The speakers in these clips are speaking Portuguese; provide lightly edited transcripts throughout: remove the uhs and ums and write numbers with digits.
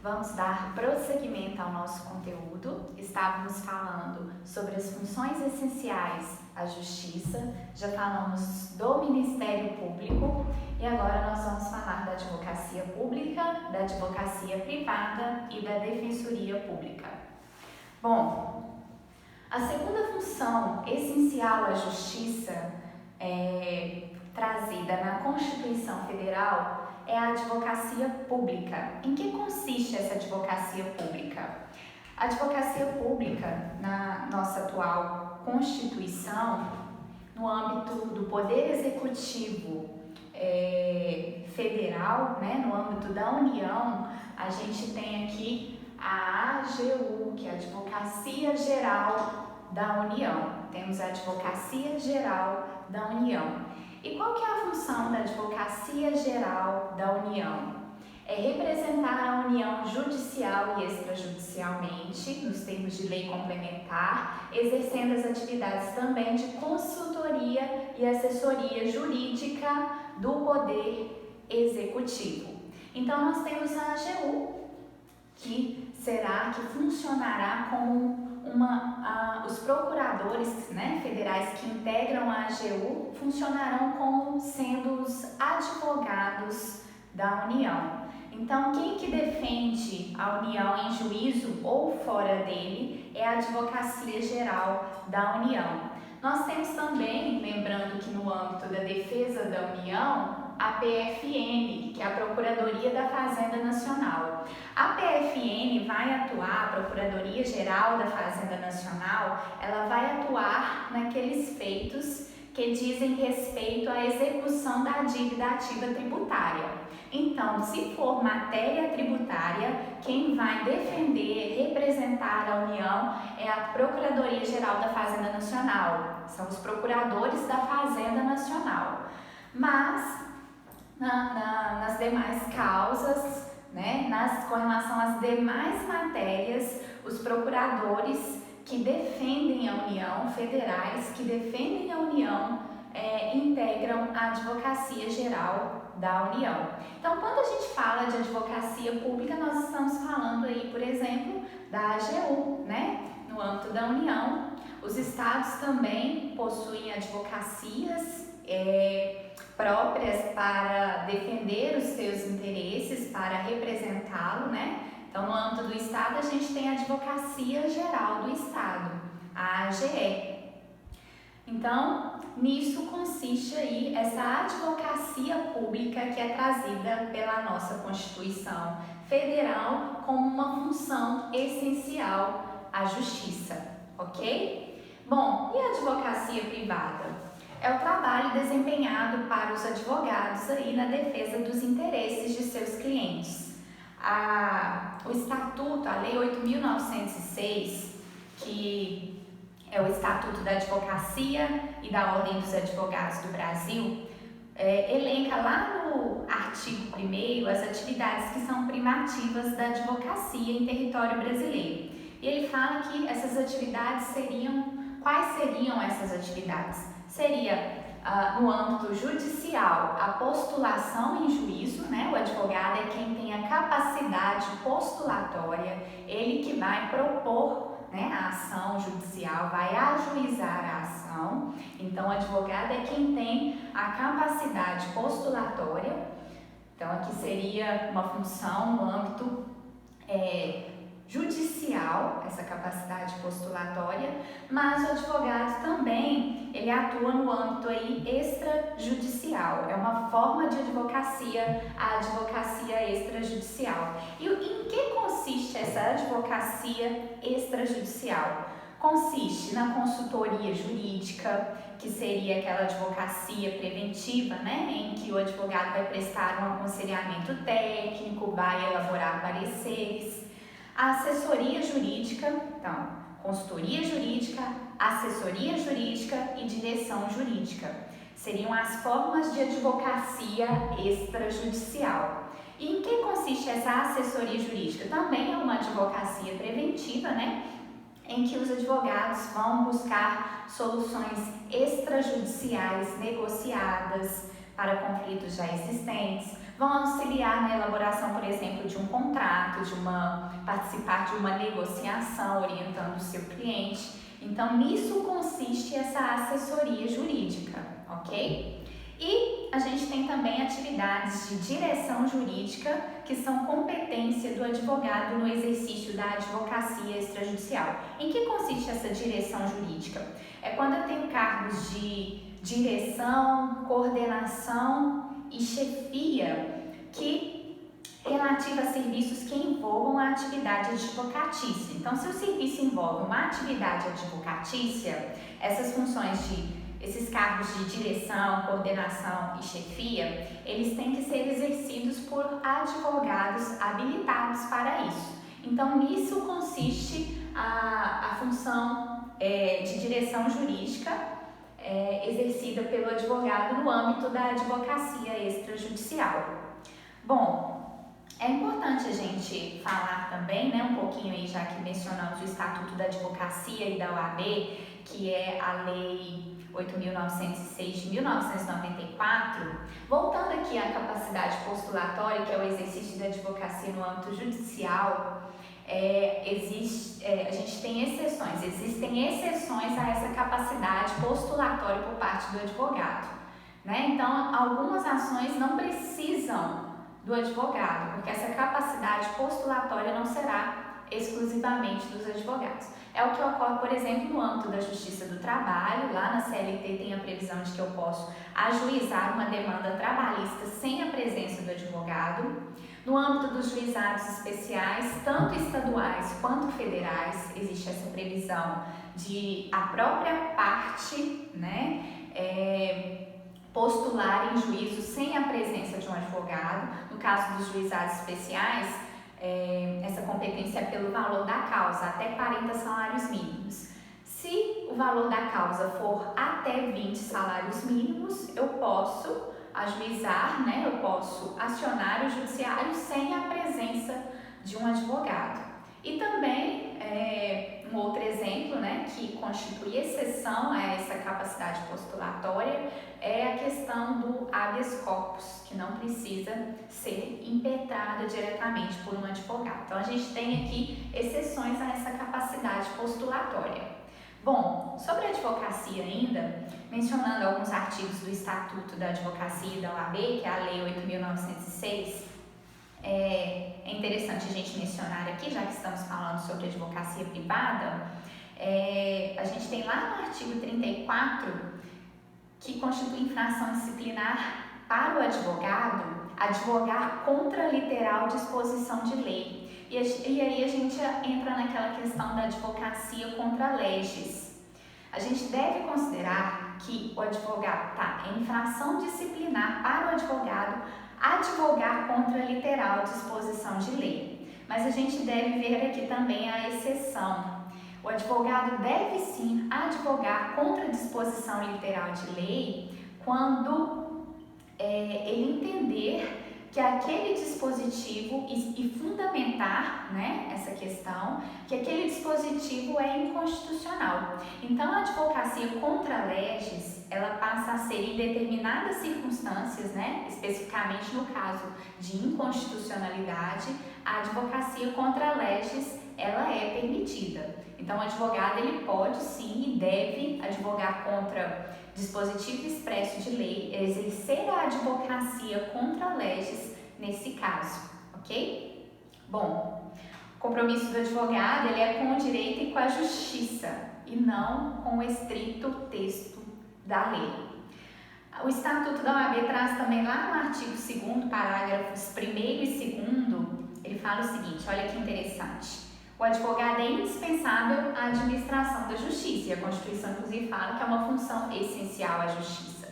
Vamos dar prosseguimento ao nosso conteúdo. Estávamos falando sobre as funções essenciais à Justiça, já falamos do Ministério Público e agora nós vamos falar da Advocacia Pública, da Advocacia Privada e da Defensoria Pública. Bom, a segunda função essencial à Justiça trazida na Constituição Federal é a advocacia pública. Em que consiste essa advocacia pública? A advocacia pública, na nossa atual Constituição, no âmbito do Poder Executivo Federal, no âmbito da União, a gente tem aqui a AGU, que é a Advocacia Geral da União. Temos a Advocacia Geral da União. E qual que é a função da Advocacia Geral da União? É representar a União judicial e extrajudicialmente, nos termos de lei complementar, exercendo as atividades também de consultoria e assessoria jurídica do Poder Executivo. Então, nós temos a AGU, que funcionará como os procuradores federais que integram a AGU funcionarão como sendo os advogados da União. Então, quem que defende a União em juízo ou fora dele é a Advocacia Geral da União. Nós temos também, lembrando que no âmbito da defesa da União, a PFN, que é a Procuradoria da Fazenda Nacional. A PFN vai atuar, a Procuradoria Geral da Fazenda Nacional, ela vai atuar naqueles feitos que dizem respeito à execução da dívida ativa tributária. Então, se for matéria tributária, quem vai defender, representar a União é a Procuradoria Geral da Fazenda Nacional, são os procuradores da Fazenda Nacional. Mas, nas demais causas, com relação às demais matérias, os procuradores que defendem a União, federais que defendem a União, integram a Advocacia Geral da União. Então, quando a gente fala de advocacia pública, nós estamos falando aí, por exemplo, da AGU, no âmbito da União. Os estados também possuem advocacias próprias para defender os seus interesses, para representá-lo, Então, no âmbito do Estado, a gente tem a Advocacia Geral do Estado, a AGE. Então, nisso consiste aí essa advocacia pública que é trazida pela nossa Constituição Federal como uma função essencial à Justiça, ok? Bom, e a advocacia privada? É o trabalho desempenhado para os advogados aí na defesa dos interesses de seus clientes. O Estatuto, a Lei 8.906, que é o Estatuto da Advocacia e da Ordem dos Advogados do Brasil, elenca lá no artigo 1º as atividades que são primativas da advocacia em território brasileiro. E ele fala que essas atividades quais seriam essas atividades? Seria no âmbito judicial, a postulação em juízo, O advogado é quem tem a capacidade postulatória, ele que vai propor a ação judicial, vai ajuizar a ação. Então, o advogado é quem tem a capacidade postulatória. Então, aqui seria uma função no âmbito judicial, essa capacidade postulatória, mas o advogado também, ele atua no âmbito aí extrajudicial, é uma forma de advocacia, a advocacia extrajudicial. E em que consiste essa advocacia extrajudicial? Consiste na consultoria jurídica, que seria aquela advocacia preventiva, em que o advogado vai prestar um aconselhamento técnico, vai elaborar pareceres. A assessoria jurídica, então, consultoria jurídica, assessoria jurídica e direção jurídica. Seriam as formas de advocacia extrajudicial. E em que consiste essa assessoria jurídica? Também é uma advocacia preventiva, em que os advogados vão buscar soluções extrajudiciais negociadas para conflitos já existentes, vão auxiliar na elaboração, por exemplo, de um contrato, participar de uma negociação, orientando o seu cliente. Então, nisso consiste essa assessoria jurídica, ok? E a gente tem também atividades de direção jurídica, que são competência do advogado no exercício da advocacia extrajudicial. Em que consiste essa direção jurídica? É quando eu tenho cargos de direção, coordenação e chefia relativa a serviços que envolvam a atividade advocatícia. Então, se o serviço envolve uma atividade advocatícia, esses cargos de direção, coordenação e chefia, eles têm que ser exercidos por advogados habilitados para isso. Então, nisso consiste a função de direção jurídica exercida pelo advogado no âmbito da advocacia extrajudicial. Bom, é importante a gente falar também, né, um pouquinho aí, já que mencionamos o Estatuto da Advocacia e da OAB, que é a Lei 8.906 de 1994, voltando aqui à capacidade postulatória, que é o exercício da advocacia no âmbito judicial, a gente tem exceções, existem exceções a essa capacidade postulatória por parte do advogado, né? Então, algumas ações não precisam do advogado, porque essa capacidade postulatória não será exclusivamente dos advogados. É o que ocorre, por exemplo, no âmbito da Justiça do Trabalho. Lá na CLT tem a previsão de que eu posso ajuizar uma demanda trabalhista sem a presença do advogado. No âmbito dos juizados especiais, tanto estaduais quanto federais, existe essa previsão de a própria parte, né, postular em juízo sem a presença de um advogado. No caso dos juizados especiais, essa competência é pelo valor da causa, até 40 salários mínimos. Se o valor da causa for até 20 salários mínimos, eu posso ajuizar, né? Eu posso acionar o judiciário sem a presença de um advogado. E também, um outro exemplo, né, que constitui exceção a essa capacidade postulatória é a questão do habeas corpus, que não precisa ser impetrado diretamente por um advogado. Então, a gente tem aqui exceções a essa capacidade postulatória. Bom, sobre a advocacia ainda, mencionando alguns artigos do Estatuto da Advocacia e da OAB, que é a Lei 8.906, é interessante a gente mencionar aqui, já que estamos falando sobre advocacia privada, a gente tem lá no artigo 34 que constitui infração disciplinar para o advogado advogar contra a literal disposição de lei. E aí a gente entra naquela questão da advocacia contra leges. A gente deve considerar que o advogado é infração disciplinar para o advogado advogar contra a literal disposição de lei. Mas a gente deve ver aqui também a exceção. O advogado deve sim advogar contra a disposição literal de lei quando ele entender que aquele dispositivo e fundamentar, né, essa questão, que aquele dispositivo é inconstitucional. Então, a advocacia contra leges, ela passa a ser em determinadas circunstâncias, né, especificamente no caso de inconstitucionalidade, a advocacia contra leges, ela é permitida. Então, o advogado, ele pode sim e deve advogar contra dispositivo expresso de lei, exercer a advocacia contra leges nesse caso, ok? Bom, o compromisso do advogado, ele é com o direito e com a justiça, e não com o estrito texto da lei. O Estatuto da OAB traz também lá no artigo 2º, parágrafos 1º e 2º, ele fala o seguinte, olha que interessante. O advogado é indispensável à administração da justiça, e a Constituição, inclusive, fala que é uma função essencial à justiça.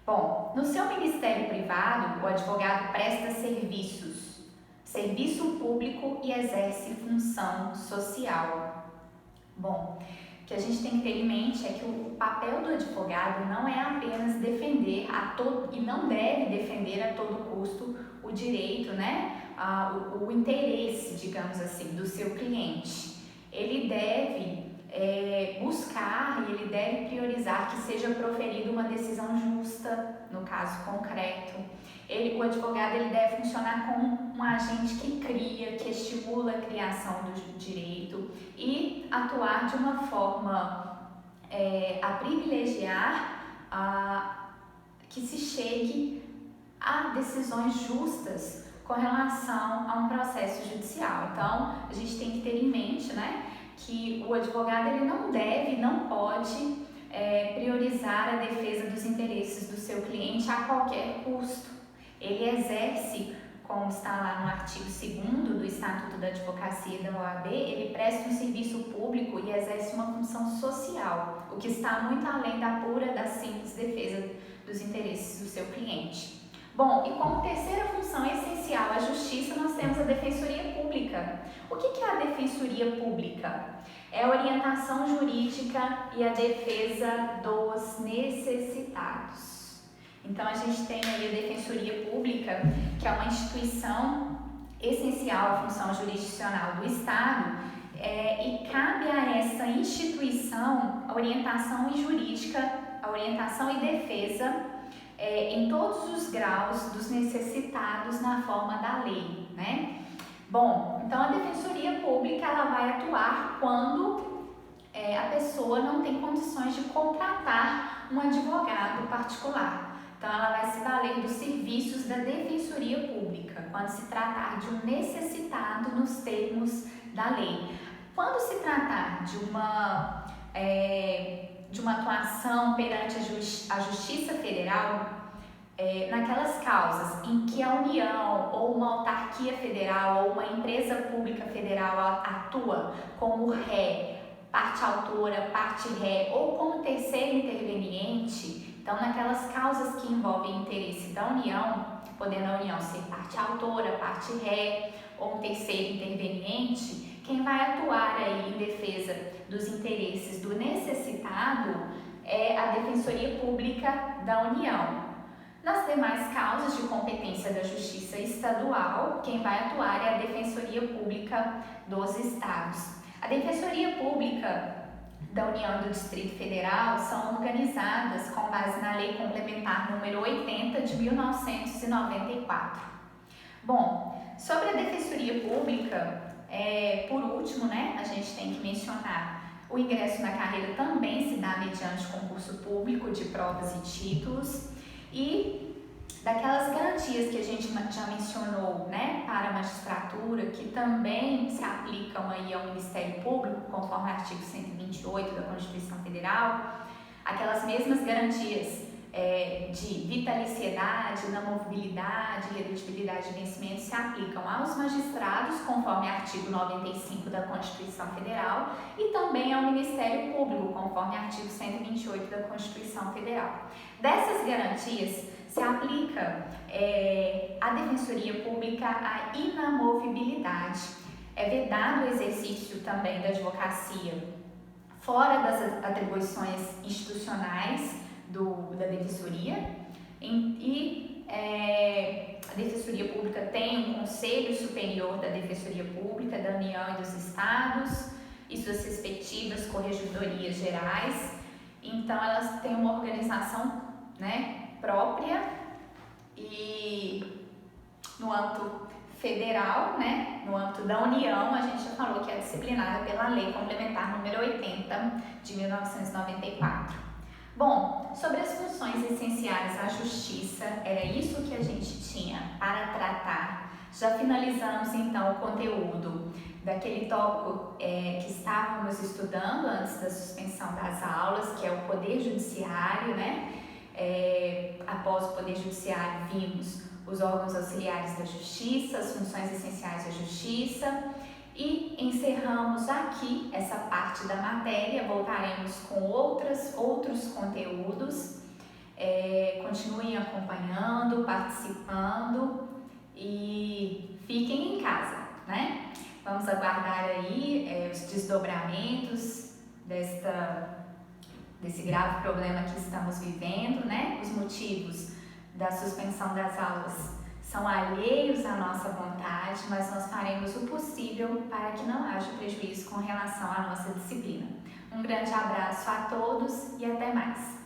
Bom, no seu ministério privado, o advogado presta serviço público e exerce função social. Bom, o que a gente tem que ter em mente é que o papel do advogado não é apenas defender e não deve defender a todo custo o direito, né? O interesse, digamos assim, do seu cliente. Ele deve buscar e ele deve priorizar que seja proferida uma decisão justa no caso concreto. O advogado ele deve funcionar como um agente que cria, que estimula a criação do direito e atuar de uma forma a privilegiar que se chegue a decisões justas com relação a um processo judicial. Então, a gente tem que ter em mente, né, que o advogado ele não pode priorizar a defesa dos interesses do seu cliente a qualquer custo. Ele exerce, como está lá no artigo 2º do Estatuto da Advocacia da OAB, ele presta um serviço público e exerce uma função social, o que está muito além da pura, da simples defesa dos interesses do seu cliente. Bom, e como terceira função essencial à justiça, nós temos a Defensoria Pública. O que é a Defensoria Pública? É a orientação jurídica e a defesa dos necessitados. Então, a gente tem aí a Defensoria Pública, que é uma instituição essencial à função jurisdicional do Estado, e cabe a essa instituição a orientação jurídica, a orientação e defesa em todos os graus dos necessitados na forma da lei, né? Bom, então a Defensoria Pública ela vai atuar quando a pessoa não tem condições de contratar um advogado particular. Então ela vai se valer dos serviços da Defensoria Pública quando se tratar de um necessitado nos termos da lei. Quando se tratar de uma atuação perante a Justiça Federal, naquelas causas em que a União ou uma autarquia federal ou uma empresa pública federal atua como ré, parte autora, parte ré ou como terceiro interveniente, então naquelas causas que envolvem interesse da União, podendo a União ser parte autora, parte ré ou um terceiro interveniente, quem vai atuar aí em defesa dos interesses do necessitado é a Defensoria Pública da União. Nas demais causas de competência da Justiça Estadual, quem vai atuar é a Defensoria Pública dos Estados. A Defensoria Pública da União e do Distrito Federal são organizadas com base na Lei Complementar número 80 de 1994. Bom, sobre a Defensoria Pública, por último, né, a gente tem que mencionar o ingresso na carreira também se dá mediante concurso público de provas e títulos. E daquelas garantias que a gente já mencionou, né, para a magistratura, que também se aplicam aí ao Ministério Público, conforme o artigo 128 da Constituição Federal, aquelas mesmas garantias de vitaliciedade, inamovibilidade, redutibilidade de vencimento se aplicam aos magistrados, conforme o artigo 95 da Constituição Federal, e também ao Ministério Público, conforme o artigo 128 da Constituição Federal. Dessas garantias se aplica à Defensoria Pública a inamovibilidade. É vedado o exercício também da advocacia fora das atribuições institucionais da Defensoria e a Defensoria Pública tem um Conselho Superior da Defensoria Pública da União e dos Estados e suas respectivas corregedorias gerais. Então elas têm uma organização, né, própria e no âmbito federal, né, no âmbito da União, a gente já falou que é disciplinada pela Lei Complementar número 80 de 1994. Bom, sobre as funções essenciais à justiça, era isso que a gente tinha para tratar. Já finalizamos então o conteúdo daquele tópico que estávamos estudando antes da suspensão das aulas, que é o Poder Judiciário, né? Após o Poder Judiciário vimos os órgãos auxiliares da Justiça, as funções essenciais da Justiça. E encerramos aqui essa parte da matéria, voltaremos com outros conteúdos. Continuem acompanhando, participando e fiquem em casa, né? Vamos aguardar aí os desdobramentos desse grave problema que estamos vivendo, né? Os motivos da suspensão das aulas são alheios à nossa vontade, mas nós faremos o possível para que não haja prejuízo com relação à nossa disciplina. Um grande abraço a todos e até mais.